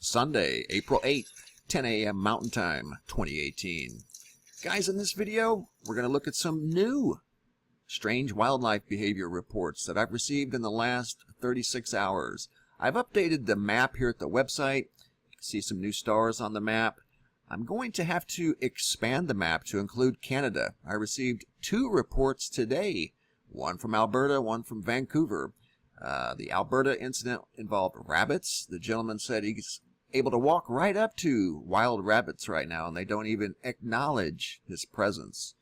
Sunday, April 8th, 10 a.m. Mountain Time, 2018. Guys, in this video, we're going to look at some new strange wildlife behavior reports that I've received in the last 36 hours. I've updated the map here at the website. You can see some new stars on the map. I'm going to have to expand the map to include Canada. I received 2 reports today, one from Alberta, one from Vancouver. The Alberta incident involved rabbits. The gentleman said he's able to walk right up to wild rabbits right now, and they don't even acknowledge his presence.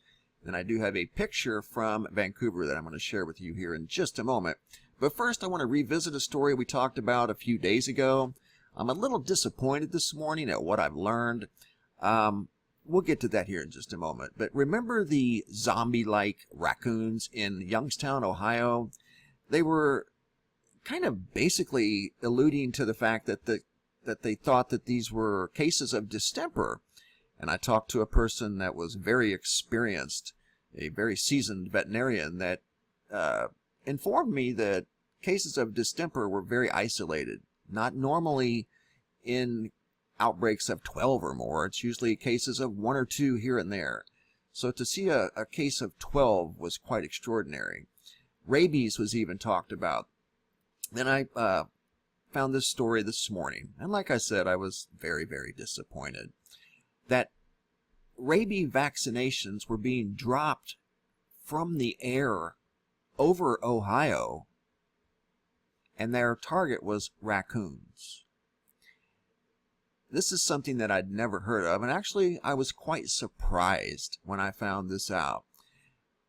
Then I do have a picture from Vancouver that I'm going to share with you here in just a moment. But first, I want to revisit a story we talked about a few days ago. I'm a little disappointed this morning at what I've learned. We'll get to that here in just a moment. But remember the zombie-like raccoons in Youngstown, Ohio? They were kind of basically alluding to the fact that they thought that these were cases of distemper. And I talked to a person that was very experienced, a very seasoned veterinarian, that informed me that cases of distemper were very isolated, not normally in outbreaks of 12 or more. It's usually cases of 1 or 2 here and there. So to see a case of 12 was quite extraordinary. Rabies was even talked about. Then I found this story this morning, and like I said, I was very, very disappointed that rabies vaccinations were being dropped from the air over Ohio, and their target was raccoons. This is something that I'd never heard of, and actually I was quite surprised when I found this out.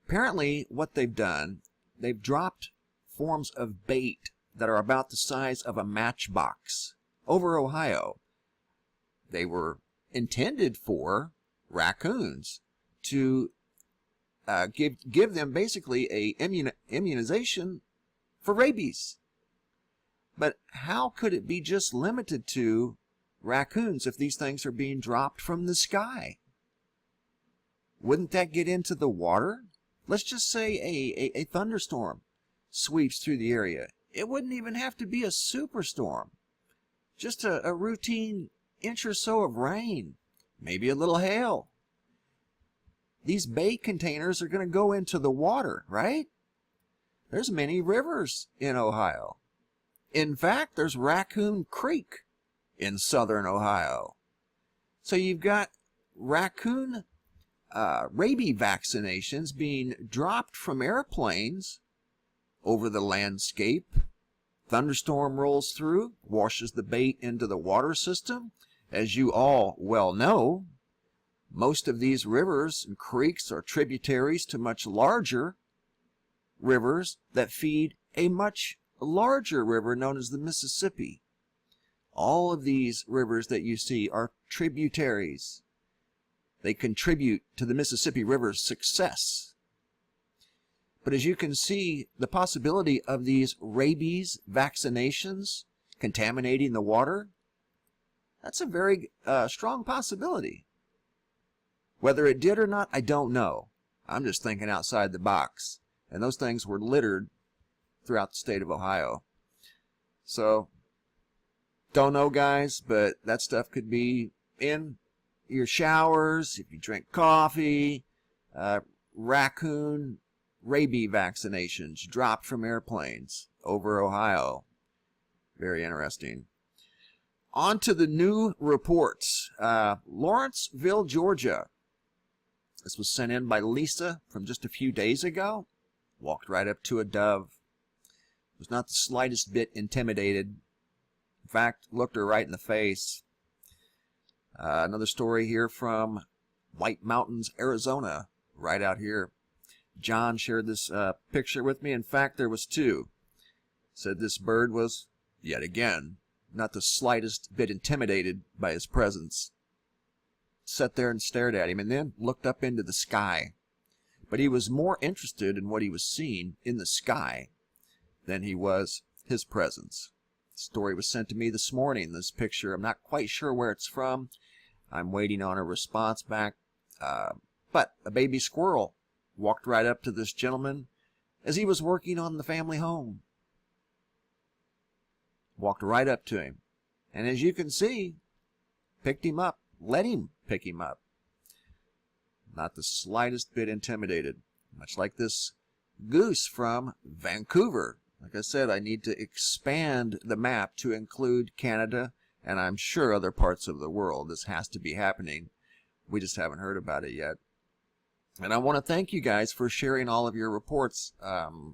Apparently what they've done, they've dropped forms of bait that are about the size of a matchbox over Ohio. They were intended for raccoons to give them basically a immunization for rabies. But how could it be just limited to raccoons if these things are being dropped from the sky? Wouldn't that get into the water? Let's just say a thunderstorm sweeps through the area. It wouldn't even have to be a superstorm. Just a routine inch or so of rain, maybe a little hail. These bait containers are going to go into the water, right? There's many rivers in Ohio. In fact, there's Raccoon Creek in southern Ohio. So you've got raccoon rabies vaccinations being dropped from airplanes over the landscape. Thunderstorm rolls through, washes the bait into the water system. As you all well know, most of these rivers and creeks are tributaries to much larger rivers that feed a much larger river known as the Mississippi. All of these rivers that you see are tributaries. They contribute to the Mississippi River's success. But as you can see, the possibility of these rabies vaccinations contaminating the water, that's a very strong possibility. Whether it did or not, I don't know. I'm just thinking outside the box. And those things were littered throughout the state of Ohio. So, don't know, guys, but that stuff could be in your showers, if you drink coffee. Raccoon rabies vaccinations dropped from airplanes over Ohio. Very interesting. On to the new reports. Lawrenceville, Georgia. This was sent in by Lisa from just a few days ago. Walked right up to a dove. Was not the slightest bit intimidated. In fact, looked her right in the face. Another story here from White Mountains, Arizona, right out here. John shared this picture with me. In fact, there was 2. Said this bird was, yet again, not the slightest bit intimidated by his presence. Sat there and stared at him and then looked up into the sky. But he was more interested in what he was seeing in the sky than he was his presence. The story was sent to me this morning, this picture. I'm not quite sure where it's from. I'm waiting on a response back. But a baby squirrel walked right up to this gentleman as he was working on the family home. Walked right up to him And as you can see, picked him up, let him pick him up. Not the slightest bit intimidated, much like this goose from Vancouver. Like I said, I need to expand the map to include Canada, and I'm sure other parts of the world. This has to be happening. We just haven't heard about it yet. And I want to thank you guys for sharing all of your reports. The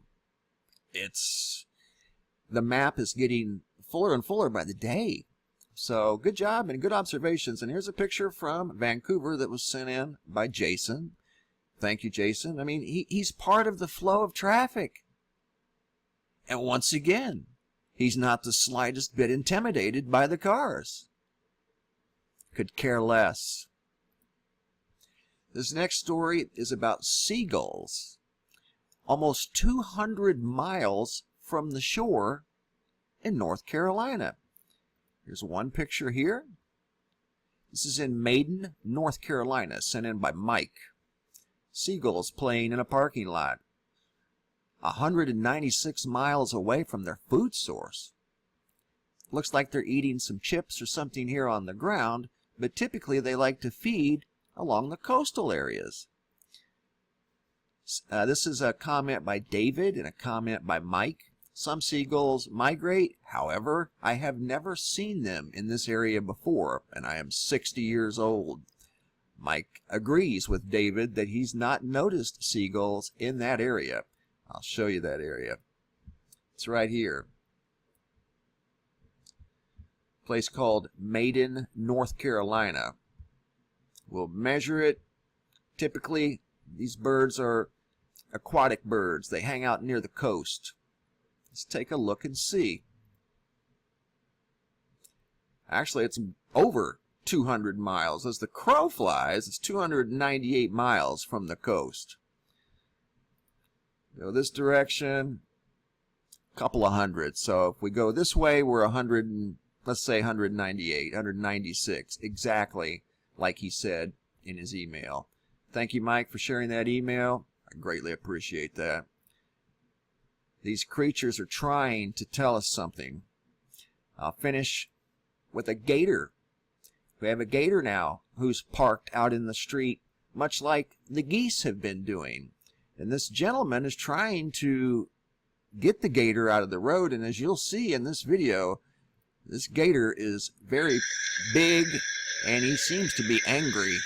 map is getting fuller and fuller by the day. So good job and good observations. And here's a picture from Vancouver that was sent in by Jason. Thank you, Jason. I mean, he's part of the flow of traffic. And once again, he's not the slightest bit intimidated by the cars. Could care less. This next story is about seagulls. Almost 200 miles from the shore in North Carolina. Here's one picture here. This is in Maiden, North Carolina, sent in by Mike. Seagulls playing in a parking lot. 196 miles away from their food source. Looks like they're eating some chips or something here on the ground, but typically they like to feed along the coastal areas. This is a comment by David and a comment by Mike. Some seagulls migrate. However, I have never seen them in this area before, and I am 60 years old. Mike agrees with David that he's not noticed seagulls in that area. I'll show you that area. It's right here. A place called Maiden, North Carolina. We'll measure it. Typically, these birds are aquatic birds. They hang out near the coast. Let's take a look and see. Actually, it's over 200 miles. As the crow flies, it's 298 miles from the coast. Go this direction, a couple of hundred. So if we go this way, we're 100 and let's say 198, 196, exactly like he said in his email. Thank you, Mike, for sharing that email. I greatly appreciate that. These creatures are trying to tell us something. I'll finish with a gator. We have a gator now who's parked out in the street, much like the geese have been doing. And this gentleman is trying to get the gator out of the road. And as you'll see in this video, this gator is very big and he seems to be angry.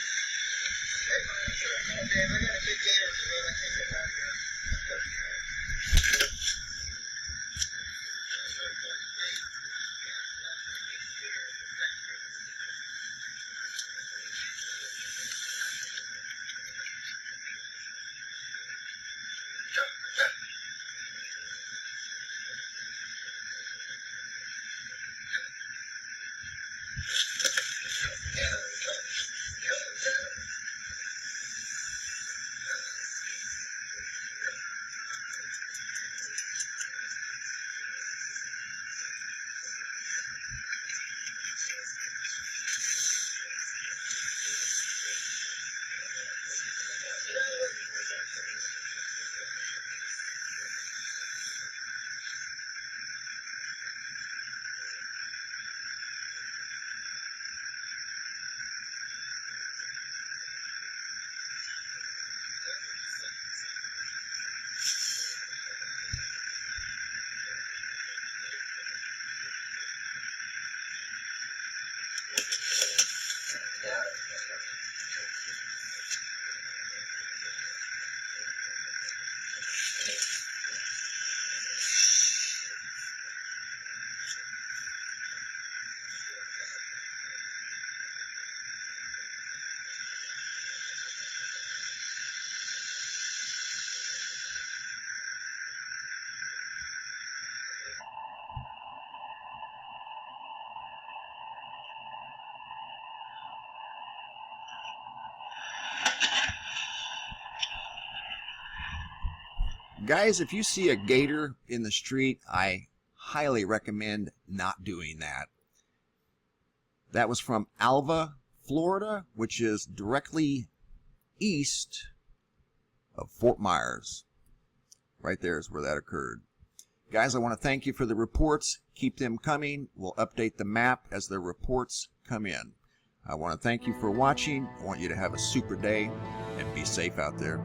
Guys, if you see a gator in the street, I highly recommend not doing that. That was from Alva, Florida, which is directly east of Fort Myers. Right there is where that occurred. Guys, I want to thank you for the reports. Keep them coming. We'll update the map as the reports come in. I want to thank you for watching. I want you to have a super day and be safe out there.